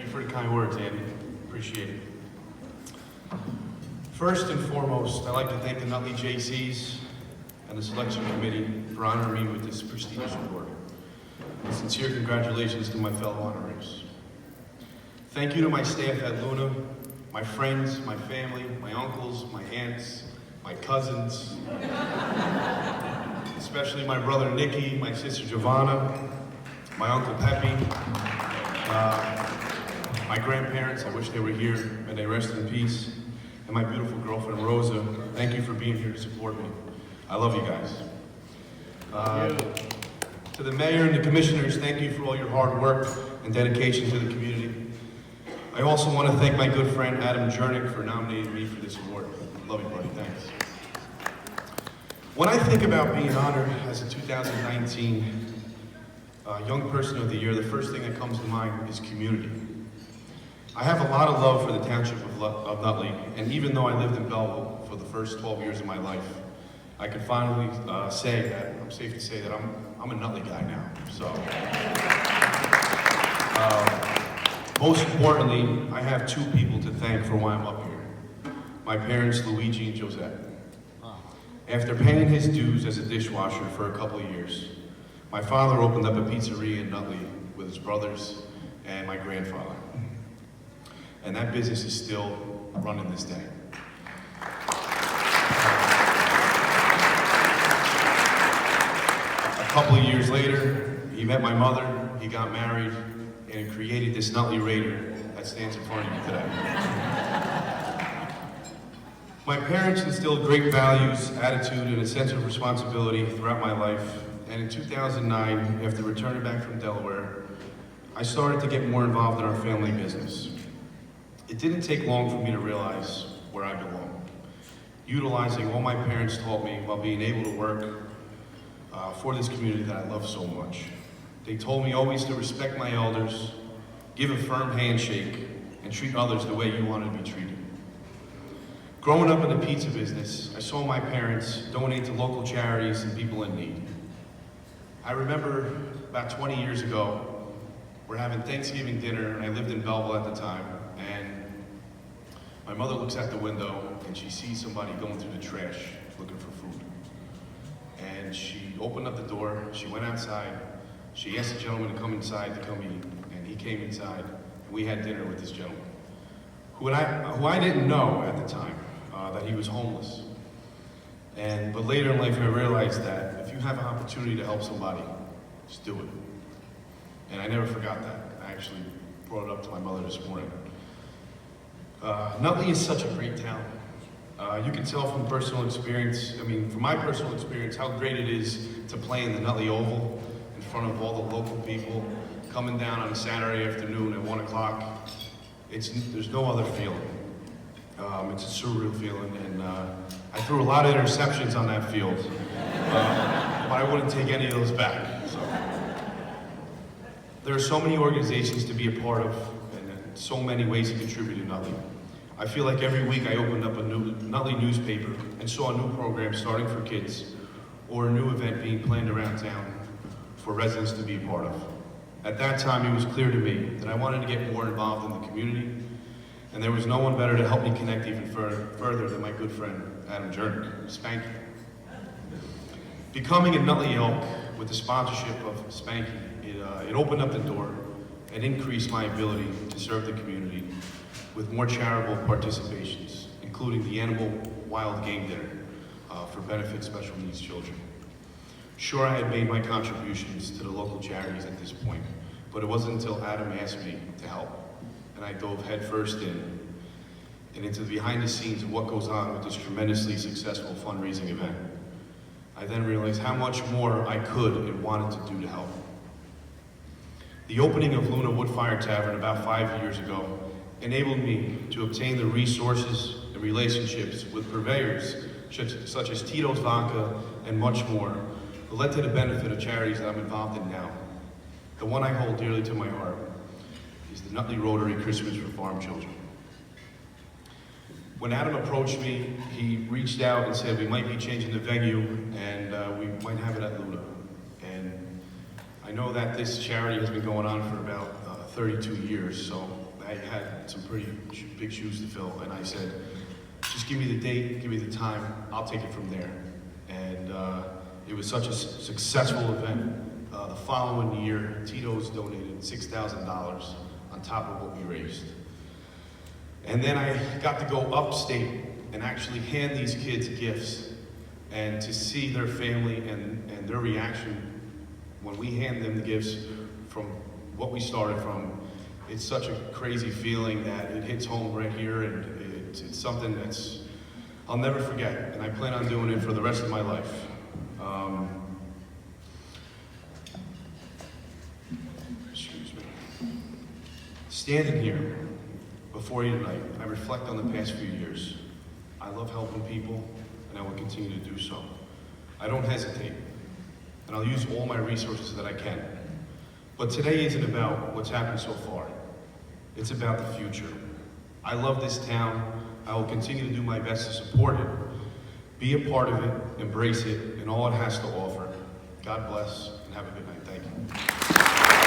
you for the kind words, Andy. Appreciate it. First and foremost, I'd like to thank the Nutley Jaycees and the selection committee for honoring me with this prestigious award. And sincere congratulations to my fellow honorees. Thank you to my staff at Luna, my friends, my family, my uncles, my aunts, my cousins, especially my brother Nicky, my sister Giovanna, my uncle Pepe, my grandparents, I wish they were here, may they rest in peace, and my beautiful girlfriend Rosa. Thank you for being here to support me. I love you guys. To the mayor and the commissioners, thank you for all your hard work and dedication to the community. I also want to thank my good friend Adam Jernick for nominating me for this award. Love you, buddy. Thanks. When I think about being honored as a 2019 Young Person of the Year, the first thing that comes to mind is community. I have a lot of love for the township of Nutley, and even though I lived in Belleville for the first 12 years of my life, I can finally say that, I'm safe to say that I'm a Nutley guy now, so. Most importantly, I have two people to thank for why I'm up here. My parents, Luigi and Josette. After paying his dues as a dishwasher for a couple of years, my father opened up a pizzeria in Nutley with his brothers and my grandfather. And that business is still running this day. A couple of years later, he met my mother, he got married, and created this Nutley Raider that stands in front of you today. My parents instilled great values, attitude, and a sense of responsibility throughout my life, and in 2009, after returning back from Delaware, I started to get more involved in our family business. It didn't take long for me to realize where I belong, utilizing all my parents taught me while being able to work for this community that I love so much. They told me always to respect my elders, give a firm handshake, and treat others the way you want to be treated. Growing up in the pizza business, I saw my parents donate to local charities and people in need. I remember about 20 years ago, we're having Thanksgiving dinner, and I lived in Belleville at the time, and my mother looks out the window and she sees somebody going through the trash looking for food. And she opened up the door, she went outside, she asked the gentleman to come inside to come eat, and he came inside, and we had dinner with this gentleman, who I didn't know at the time, that he was homeless. But later in life I realized that if you have an opportunity to help somebody, just do it. And I never forgot that. I actually brought it up to my mother this morning. Nutley is such a great town. You can tell from personal experience, from my personal experience, how great it is to play in the Nutley Oval in front of all the local people, coming down on a Saturday afternoon at 1 o'clock. There's no other feeling. It's a surreal feeling, and I threw a lot of interceptions on that field, but I wouldn't take any of those back. So. There are so many organizations to be a part of, and so many ways to contribute to Nutley. I feel like every week I opened up a new Nutley newspaper and saw a new program starting for kids, or a new event being planned around town for residents to be a part of. At that time, it was clear to me that I wanted to get more involved in the community, and there was no one better to help me connect even further than my good friend, Adam Jernick, Spanky. Becoming a Nutley Elk with the sponsorship of Spanky, it opened up the door and increased my ability to serve the community with more charitable participations, including the Animal Wild Game Dinner for benefit special needs children. Sure, I had made my contributions to the local charities at this point, but it wasn't until Adam asked me to help, and I dove headfirst in and into the behind the scenes of what goes on with this tremendously successful fundraising event. I then realized how much more I could and wanted to do to help. The opening of Luna Woodfire Tavern about 5 years ago enabled me to obtain the resources and relationships with purveyors such as Tito's Vodka and much more, that led to the benefit of charities that I'm involved in now. The one I hold dearly to my heart is the Nutley Rotary Christmas for Farm Children. When Adam approached me, he reached out and said we might be changing the venue and we might have it at Luna. And I know that this charity has been going on for about 32 years, so I had some pretty big shoes to fill, and I said, just give me the date, give me the time, I'll take it from there. And it was such a successful event. The following year, Tito's donated $6,000 on top of what we raised. And then I got to go upstate and actually hand these kids gifts, and to see their family and their reaction when we hand them the gifts from what we started from. It's such a crazy feeling that it hits home right here, and it's something that's I'll never forget, and I plan on doing it for the rest of my life. Excuse me. Standing here before you tonight, I reflect on the past few years. I love helping people, and I will continue to do so. I don't hesitate, and I'll use all my resources that I can. But today isn't about what's happened so far. It's about the future. I love this town. I will continue to do my best to support it, be a part of it, embrace it, and all it has to offer. God bless, and have a good night. Thank you.